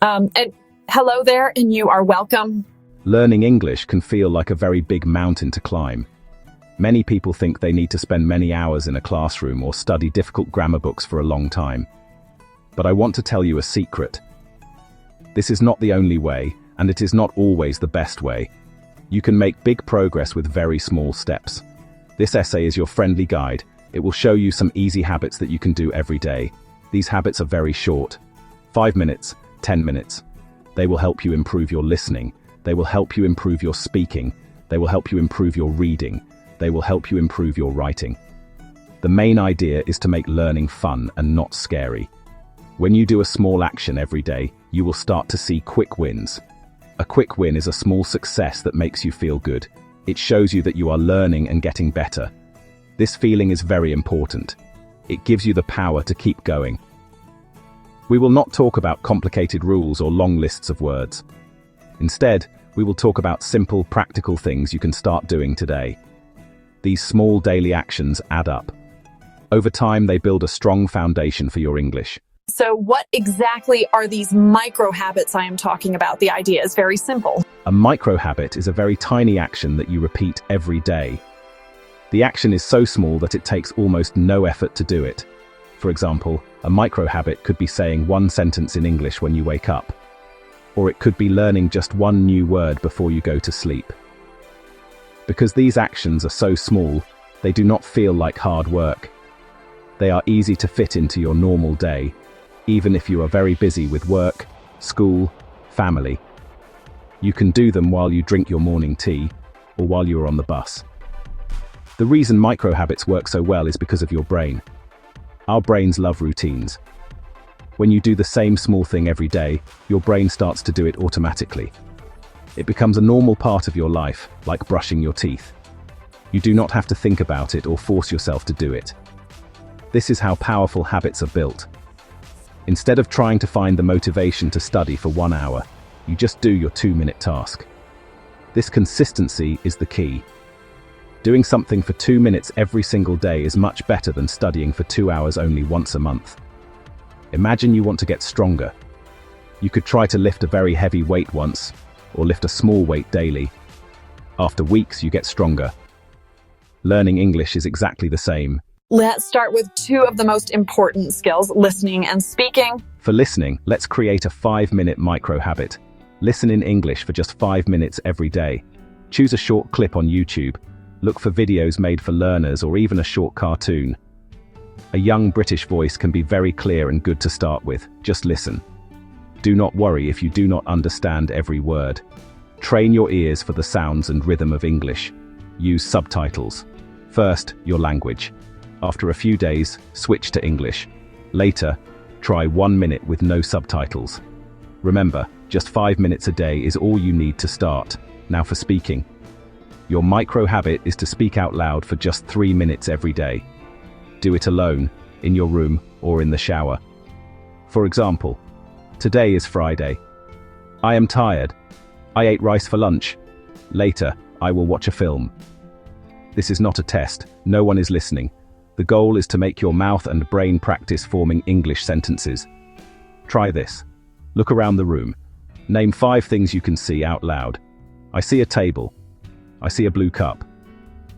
And hello there, and you are welcome. Learning English can feel like a very big mountain to climb. Many people think they need to spend many hours in a classroom or study difficult grammar books for a long time. But I want to tell you a secret. This is not the only way, and it is not always the best way. You can make big progress with very small steps. This essay is your friendly guide. It will show you some easy habits that you can do every day. These habits are very short. 5 minutes, 10 minutes. They will help you improve your listening. They will help you improve your speaking. They will help you improve your reading. They will help you improve your writing. The main idea is to make learning fun and not scary. When you do a small action every day, you will start to see quick wins. A quick win is a small success that makes you feel good. It shows you that you are learning and getting better. This feeling is very important. It gives you the power to keep going. We will not talk about complicated rules or long lists of words. Instead, we will talk about simple, practical things you can start doing today. These small daily actions add up. Over time, they build a strong foundation for your English. So what exactly are these micro habits I am talking about? The idea is very simple. A micro habit is a very tiny action that you repeat every day. The action is so small that it takes almost no effort to do it. For example, a micro habit could be saying one sentence in English when you wake up. Or it could be learning just one new word before you go to sleep. Because these actions are so small, they do not feel like hard work. They are easy to fit into your normal day, even if you are very busy with work, school, family. You can do them while you drink your morning tea, or while you are on the bus. The reason micro habits work so well is because of your brain. Our brains love routines. When you do the same small thing every day, your brain starts to do it automatically. It becomes a normal part of your life, like brushing your teeth. You do not have to think about it or force yourself to do it. This is how powerful habits are built. Instead of trying to find the motivation to study for 1 hour, you just do your 2-minute task. This consistency is the key. Doing something for 2 minutes every single day is much better than studying for 2 hours only once a month. Imagine you want to get stronger. You could try to lift a very heavy weight once, or lift a small weight daily. After weeks, you get stronger. Learning English is exactly the same. Let's start with two of the most important skills, listening and speaking. For listening, let's create a 5-minute micro habit. Listen in English for just 5 minutes every day. Choose a short clip on YouTube. Look for videos made for learners or even a short cartoon. A young British voice can be very clear and good to start with. Just listen. Do not worry if you do not understand every word. Train your ears for the sounds and rhythm of English. Use subtitles. First, your language. After a few days, switch to English. Later, try 1 minute with no subtitles. Remember, just 5 minutes a day is all you need to start. Now for speaking. Your micro habit is to speak out loud for just 3 minutes every day. Do it alone, in your room, or in the shower. For example, today is Friday. I am tired. I ate rice for lunch. Later, I will watch a film. This is not a test. No one is listening. The goal is to make your mouth and brain practice forming English sentences. Try this. Look around the room. Name 5 things you can see out loud. I see a table. I see a blue cup.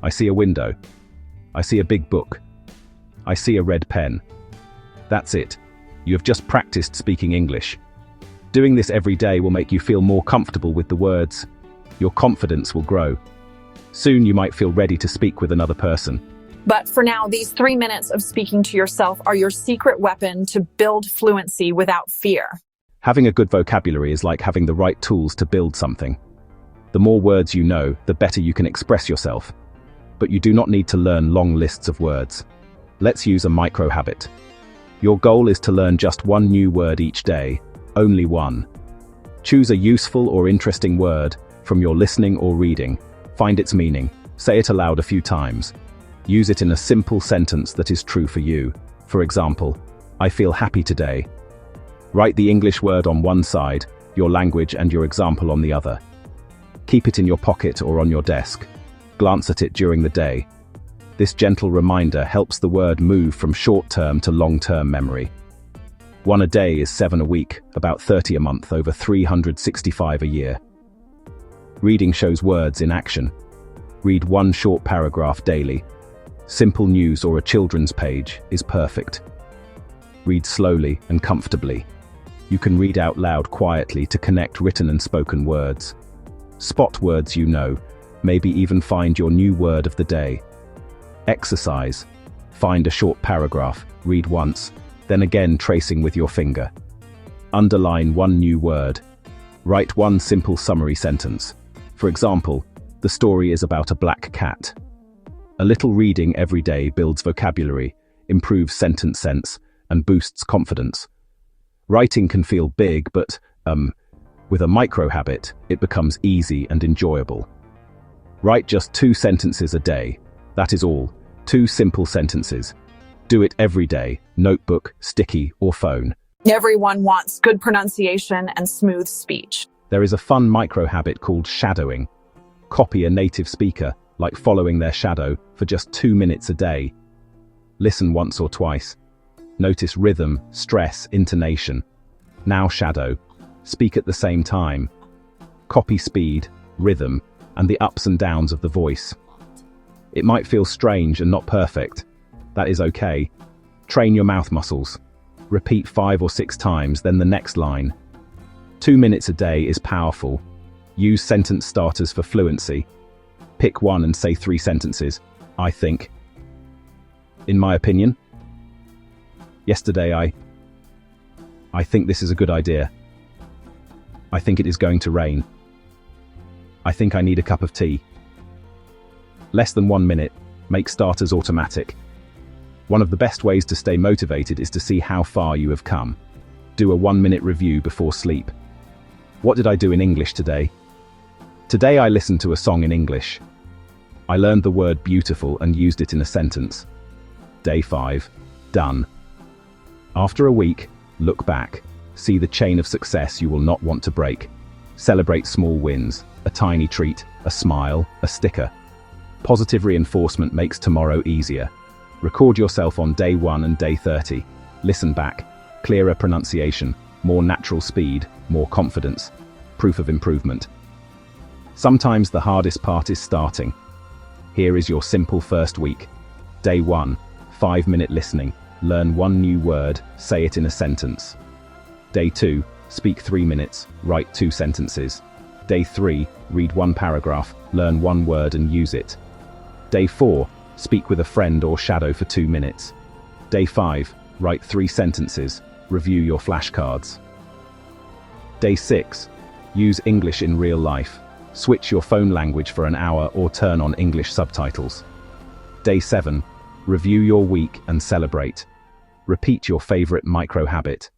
I see a window. I see a big book. I see a red pen. That's it. You have just practiced speaking English. Doing this every day will make you feel more comfortable with the words. Your confidence will grow. Soon you might feel ready to speak with another person. But for now, these 3 minutes of speaking to yourself are your secret weapon to build fluency without fear. Having a good vocabulary is like having the right tools to build something. The more words you know, the better you can express yourself. But you do not need to learn long lists of words. Let's use a micro habit. Your goal is to learn just 1 new word each day, only 1. Choose a useful or interesting word from your listening or reading. Find its meaning. Say it aloud a few times. Use it in a simple sentence that is true for you. For example, I feel happy today. Write the English word on one side, your language and your example on the other. Keep it in your pocket or on your desk. Glance at it during the day. This gentle reminder helps the word move from short-term to long-term memory. 1 a day is 7 a week, about 30 a month, over 365 a year. Reading shows words in action. Read 1 short paragraph daily. Simple news or a children's page is perfect. Read slowly and comfortably. You can read out loud quietly to connect written and spoken words. Spot words you know, maybe even find your new word of the day. Exercise. Find a short paragraph, read once, then again tracing with your finger. Underline 1 new word. Write 1 simple summary sentence. For example, the story is about a black cat. A little reading every day builds vocabulary, improves sentence sense, and boosts confidence. Writing can feel big, but, with a micro habit, it becomes easy and enjoyable. Write just 2 sentences a day. That is all. 2 simple sentences. Do it every day, notebook, sticky, or phone. Everyone wants good pronunciation and smooth speech. There is a fun micro habit called shadowing. Copy a native speaker, like following their shadow, for just 2 minutes a day. Listen once or twice. Notice rhythm, stress, intonation. Now shadow. Speak at the same time. Copy speed, rhythm, and the ups and downs of the voice. It might feel strange and not perfect. That is okay. Train your mouth muscles. Repeat 5 or 6 times, then the next line. 2 minutes a day is powerful. Use sentence starters for fluency. Pick 1 and say 3 sentences. I think. In my opinion. Yesterday I think this is a good idea. I think it is going to rain. I think I need a cup of tea. Less than 1 minute. Make starters automatic. One of the best ways to stay motivated is to see how far you have come. Do a 1-minute review before sleep. What did I do in English today? Today I listened to a song in English. I learned the word beautiful and used it in a sentence. Day 5. Done. After a week, look back. See the chain of success you will not want to break. Celebrate small wins, a tiny treat, a smile, a sticker. Positive reinforcement makes tomorrow easier. Record yourself on day 1 and day 30. Listen back. Clearer pronunciation, more natural speed, more confidence. Proof of improvement. Sometimes the hardest part is starting. Here is your simple first week. Day 1, 5-minute listening. Learn 1 new word, say it in a sentence. Day 2, speak 3 minutes, write 2 sentences. Day 3, read 1 paragraph, learn 1 word and use it. Day 4, speak with a friend or shadow for 2 minutes. Day 5, write 3 sentences, review your flashcards. Day 6, use English in real life. Switch your phone language for an hour or turn on English subtitles. Day 7, review your week and celebrate. Repeat your favorite micro habit.